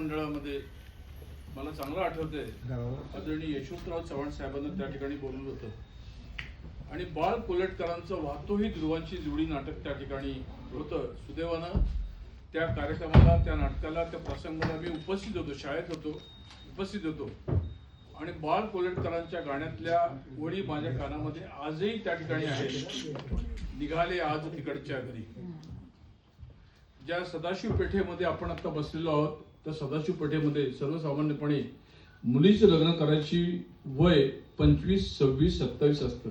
मंडळामध्ये मला चांगलं आठवतंय, आदरणीय यशवंतराव चव्हाण साहेबांना त्या ठिकाणी बोलवलं होतं आणि बाळ कोल्हटकरांचं वाहतोही ध्रुवांची जुडी नाटक त्या ठिकाणी होतं. सुदैवानं त्या कार्यक्रमाला, त्या नाटकाला, त्या प्रसंगाला मी उपस्थित होतो, शाळेत होतो, उपस्थित होतो आणि बाळ कोल्हटकरांच्या गाण्यातल्या ओळी माझ्या कानामध्ये आजही त्या ठिकाणी आहेत. निघाले आज तिकडच्या घरी. ज्या सदाशिव पेठेमध्ये आपण आता बसलेलो आहोत, त्या सदाशिव पेठेमध्ये सर्वसामान्यपणे मुलीचं लग्न करायची वय 25, 26, 27 असतं.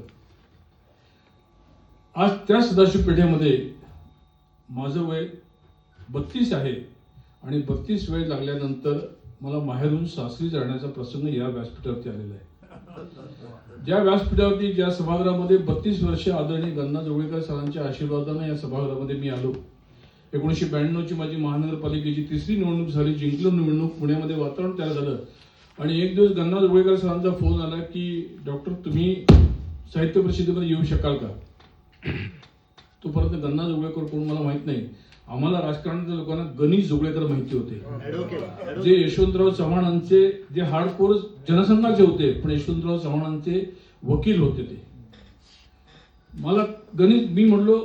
आज त्या सदाशिव पेठेमध्ये माझं वय 32 आहे आणि 32 वय लागल्यानंतर मला माहेरून सासरी जाण्याचा प्रसंग या व्यासपीठावरती आलेला आहे. ज्या व्यासपीठावरती, ज्या सभागृहामध्ये 32 वर्ष आदरणीय गन्ना जोगळेकर सरांच्या आशीर्वादाने या सभागृहामध्ये मी आलो. 1992 ची माझी महानगरपालिकेची तिसरी निवडणूक झाली, जिंकलो निवडणूक, पुण्यामध्ये वातावरण तयार झालं आणि एक दिवस गन्ना जोगळेकर सरांचा फोन आला की डॉक्टर तुम्ही साहित्य परिषदेमध्ये येऊ शकाल का. तोपर्यंत गन्ना जोगळेकर कोण मला माहित नाही. आम्हाला राजकारणातल्या लोकांना गणेश जोगळेकर माहिती होते, जे यशवंतराव चव्हाणांचे जे हार्डकोर जनसंघाचे होते, पण यशवंतराव चव्हाणांचे वकील होते ते. मला मी म्हणलो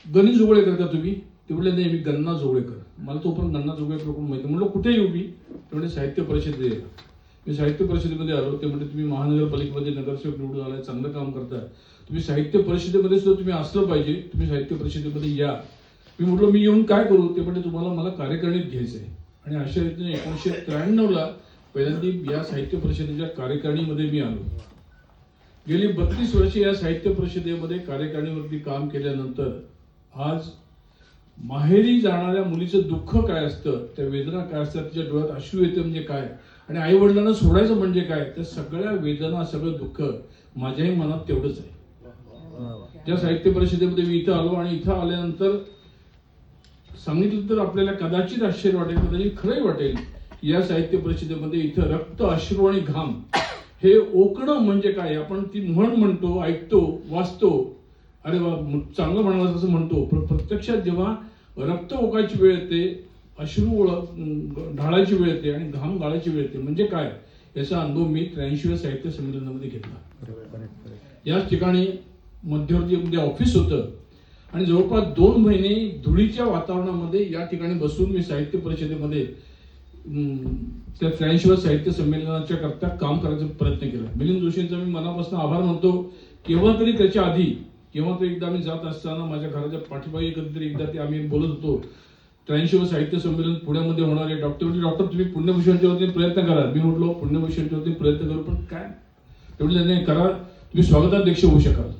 गणेश जोगळेकर का तुम्ही. ते म्हणले नाही, मी गन्ना जोगळेकर. मला तोपर्यंत गन्ना जोगळेकर कोण माहिती. म्हणलं कुठे येऊ मी. ते म्हणजे साहित्य परिषदेत. मी साहित्य परिषदेमध्ये आलो. ते म्हणजे तुम्ही महानगरपालिकेमध्ये नगरसेवक निवडून आलाय, चांगलं काम करताय, तुम्ही साहित्य परिषदेमध्ये सुद्धा तुम्ही असलं पाहिजे, तुम्ही साहित्य परिषदेमध्ये या. मी म्हटलं मी येऊन काय करू. ते म्हणजे तुम्हाला मला कार्यकारिणीत घ्यायचंय. आणि अशा रीतीने 1993 पहिल्यांदा या साहित्य परिषदेच्या कार्यकारिणीमध्ये मी आलो. गेली 32 वर्ष या साहित्य परिषदेमध्ये कार्यकारिणीवरती काम केल्यानंतर आज माहेरी जाणाऱ्या मुलीचं दुःख काय असतं, त्या वेदना काय असतात, तिच्या डोळ्यात अश्रू येते म्हणजे काय, आणि आई वडिलांना सोडायचं म्हणजे काय, त्या सगळ्या वेदना, सगळं दुःख माझ्याही मनात तेवढंच आहे. ज्या साहित्य परिषदेमध्ये मी इथं आलो आणि इथं आल्यानंतर सांगितलं तर आपल्याला कदाचित आश्चर्य वाटेल, कदाचित खरंही वाटेल, या साहित्य परिषदेमध्ये इथं रक्त, अश्रू आणि घाम हे ओकणं म्हणजे काय. आपण ती म्हण म्हणतो, ऐकतो, वाचतो, अरे वा चांगलं म्हणावं असं म्हणतो, पण प्रत्यक्षात जेव्हा रक्त ओकायची वेळ येते, अश्रू ढाळायची वेळ येते आणि घाम गाळायची वेळ येते म्हणजे काय, याचा अनुभव मी 83व्या साहित्य संमेलनामध्ये घेतला. याच ठिकाणी मध्यवर्ती ऑफिस होतं आणि जवळपास 2 महिने धुळीच्या वातावरणामध्ये या ठिकाणी बसून मी साहित्य परिषदेमध्ये त्या 83व्या साहित्य संमेलनाच्या करता काम करायचा प्रयत्न केला. मिलिंद जोशींचा मी मनापासून आभार मानतो. केव्हा तरी त्याच्या आधी, केव्हा तरी एकदा मी जात असताना माझ्या घराच्या पाठीमागे कधीतरी एकदा ते आम्ही बोलत होतो, 83वं साहित्य संमेलन पुण्यामध्ये होणार आहे. डॉक्टर तुम्ही पुण्यभूषणच्या वतीने प्रयत्न करा. मी म्हटलो पुण्यभूषणच्या वतीने प्रयत्न करू, पण काय तेवढं नाही करा, तुम्ही स्वागताध्यक्ष होऊ शकाल.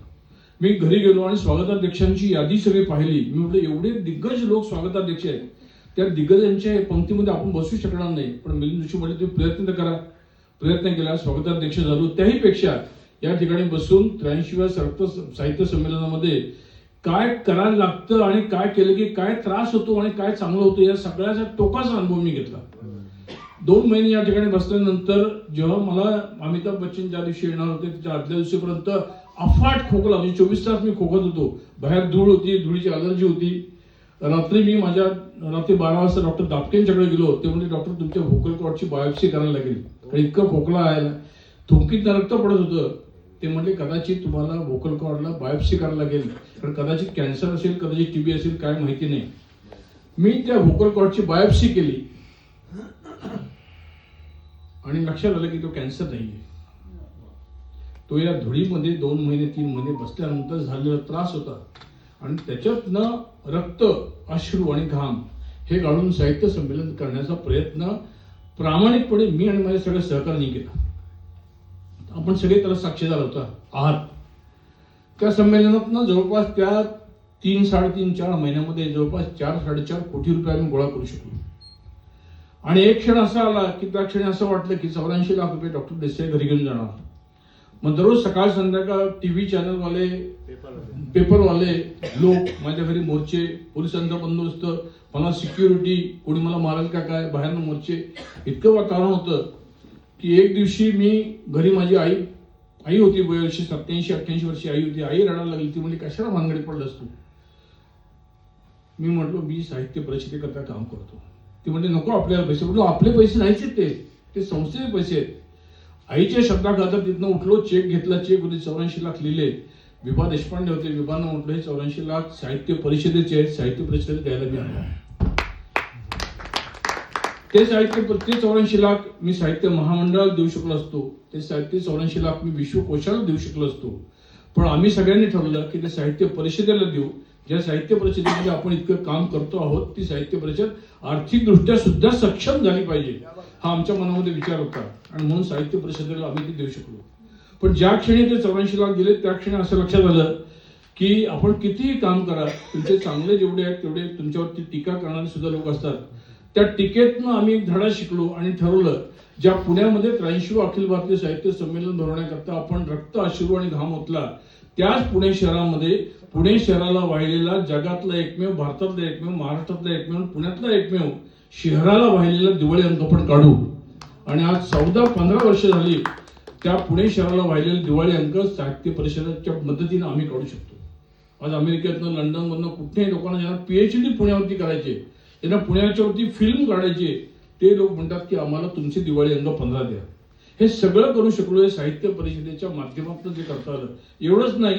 मी घरी गेलो आणि स्वागताध्यक्षांची यादी सगळी पाहिली. मी म्हटलं एवढे दिग्गज लोक स्वागताध्यक्ष आहेत, त्या दिग्गजांच्या पंक्तीमध्ये आपण बसू शकणार नाही. पण मिलिंद जोशी म्हटले तुम्ही प्रयत्न तर करा. प्रयत्न केला, स्वागताध्यक्ष झालो. त्याही पेक्षा या ठिकाणी बसून 83व्या साहित्य संमेलनामध्ये काय करायला लागतं आणि काय केलं की काय त्रास होतो आणि काय चांगलं होतं, या सगळ्याचा टोकाचा अनुभव मी घेतला. 2 महिने या ठिकाणी बसल्यानंतर जेव्हा मला अमिताभ बच्चन ज्या दिवशी येणार होते त्याच्या आदल्या दिवशीपर्यंत अफाट खोकला, म्हणजे 24 तास मी खोकत होतो. बाहेर धूळ होती, धुळीची अलर्जी होती. रात्री 12 वाजता डॉक्टर दापकेंच्याकडे गेलो. ते म्हणजे डॉक्टर तुमच्या व्होकल कॉर्डची बायोप्सी करायला लागेल, कारण इतकं खोकला आहे, थुंकीत रक्त पडत होतं. ते म्हणजे कदाचित तुम्हाला व्होकल कॉर्डला बायोप्सी करायला लागेल, कारण कदाचित कॅन्सर असेल, कदाचित टीबी असेल, काय माहिती नाही. मी त्या व्होकल कॉर्डची बायोप्सी केली आणि लक्षात आलं की तो कॅन्सर नाहीये. तो या धुळीमध्ये 2 महिने 3 महिने बसल्यानंतर झालेला त्रास होता आणि त्याच्यातनं रक्त, अश्रू आणि घाम हे गाळून साहित्य संमेलन करण्याचा प्रयत्न प्रामाणिकपणे मी आणि माझ्या सगळ्या सहकार्यांनी केला. आपण सगळे त्याला साक्षीदार आहात. त्या संमेलनातनं जवळपास त्या 3-4.5 महिन्यामध्ये जवळपास 4-4.5 कोटी रुपये आम्ही गोळा करू शकलो. आणि एक क्षण असा आला की त्या क्षणी असं वाटलं की 84 लाख रुपये डॉक्टर देसाई घरी घेऊन जाणार. मग दररोज सकाळ संध्याकाळ टीव्ही चॅनलवाले, पेपरवाले लोक माझ्या घरी मोर्चे, पोलिसांचा बंदोबस्त, मला सिक्युरिटी, कोणी मला मारेल का काय, बाहेरनं मोर्चे, इतकं वातावरण होतं की एक दिवशी मी घरी, माझी आई होती, वयाची 87-88 वर्षी आई होती. आई रडायला लागली. ती म्हणजे कशाला भानगडीत पडलास तू. मी म्हटलो मी साहित्य परिषदेकरता काम करतो. ती म्हणजे नको आपल्याला पैसे, म्हटलं आपले पैसे नाहीच आहेत, ते संस्थेचे पैसे आहेत. आईच्या शब्दाखातर तिथनं उठलो, चेक घेतला, चेक होते 84 लाख लिहिले. विभा देशपांडे होते, विभानं म्हटलं हे 84 लाख साहित्य परिषदेचे आहेत, साहित्य परिषदेत द्यायला मी आलो. ते 84 लाख मी साहित्य महामंडळाला देऊ शकलो असतो, ते 84 लाख मी विश्वकोशाला देऊ शकलो असतो. पण आम्ही सगळ्यांनी ठरवलं की ते साहित्य परिषदेला देऊ. ज्या साहित्य परिषदेमध्ये आपण इतकं काम करतो आहोत, ती साहित्य परिषद आर्थिकदृष्ट्या सुद्धा सक्षम झाली पाहिजे, हा आमच्या मनामध्ये विचार होता. आणि म्हणून साहित्य परिषदेला आम्ही ते देऊ शकलो. पण ज्या क्षणी ते 84 लाख दिले, त्या क्षणी असं लक्षात आलं की आपण कितीही काम करा, तुमचे चांगले जेवढे आहेत तेवढे तुमच्यावरती टीका करणारे सुद्धा लोक असतात. त्या टीकेतनं आम्ही एक धडा शिकलो आणि ठरवलं, ज्या पुण्यामध्ये 83 अखिल भारतीय साहित्य संमेलन भरवण्याकरता आपण रक्त, अश्रू आणि घाम ओतला, त्याच पुणे शहरामध्ये पुणे शहराला वाहिलेला जगातला एकमेव, भारतातला एकमेव, महाराष्ट्रातला एकमेव, पुण्यातला एकमेव शहराला वाहिलेला दिवाळी अंक पण काढू. आणि आज 14-15 वर्ष झाली त्या पुणे शहराला वाहिलेले दिवाळी अंक साहित्य परिषदेच्या मदतीने आम्ही काढू शकतो. आज अमेरिकेतनं, लंडनमधनं कुठल्याही लोकांना ज्यांना PhD पुण्यावरती करायचे, त्यांना पुण्याच्यावरती फिल्म काढायचे, ते लोक म्हणतात की आम्हाला तुमचे दिवाळी अंक 15 द्या. हे सगळं करू शकलो हे साहित्य परिषदेच्या माध्यमातून जे करता आलं. एवढंच नाही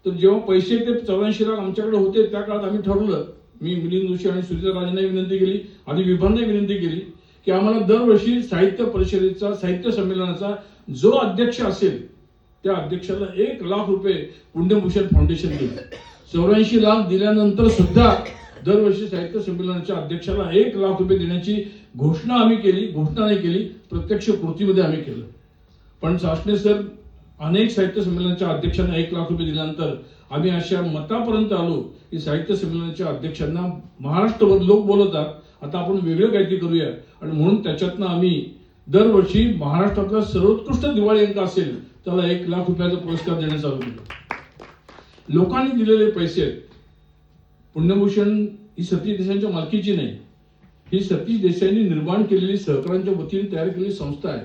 तर जेव्हा पैसे ते 84 लाख आमच्याकडे होते, त्या काळात आम्ही ठरवलं, मी मिलिंद जोशी आणि सुनीता राजेंना विनंती केली, आधी विभांना विनंती केली की आम्हाला दरवर्षी साहित्य परिषदेचा, साहित्य संमेलनाचा जो अध्यक्ष असेल त्या अध्यक्षाला 1 लाख रुपये पुण्यभूषण फाउंडेशन देईल. 84 लाख दिल्यानंतर सुद्धा दरवर्षी साहित्य संमेलनाच्या अध्यक्षाला 1 लाख रुपये देण्याची घोषणा आम्ही केली. घोषणा नाही केली, प्रत्यक्ष कृतीमध्ये आम्ही केलं. पण सासणे सर अनेक साहित्य संमेलनाच्या अध्यक्षांना 1 लाख रुपये दिल्यानंतर आम्ही अशा मतापर्यंत आलो की साहित्य संमेलनाच्या अध्यक्षांना महाराष्ट्रभर लोक बोलवतात, आता आपण वेगळं काहीतरी करूया. आणि म्हणून त्याच्यातनं आम्ही दरवर्षी महाराष्ट्रातला सर्वोत्कृष्ट दिवाळी अंक असेल त्याला 1 लाख रुपयाचा पुरस्कार देण्यास चालू केलं. लोकांनी दिलेले पैसे, पुण्यभूषण ही सतीश देसाईंच्या मालकीची नाही, ही सतीश देसाईंनी निर्माण केलेली, सहकाऱ्यांच्या वतीने तयार केलेली संस्था आहे.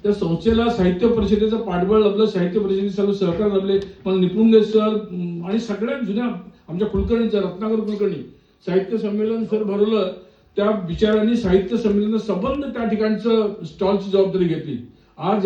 त्या संस्थेला साहित्य परिषदेचं पाठबळ लाभलं, साहित्य परिषदेचे सर्व सहकार लाभले. पण निपुंगे सर आणि सगळ्या जुन्या आमच्या कुलकर्णीचं, रत्नाकर कुलकर्णी, साहित्य संमेलन सर भरवलं, त्या बिचारांनी साहित्य संमेलन संबंध त्या ठिकाणचं स्टॉलची जबाबदारी घेतली. आज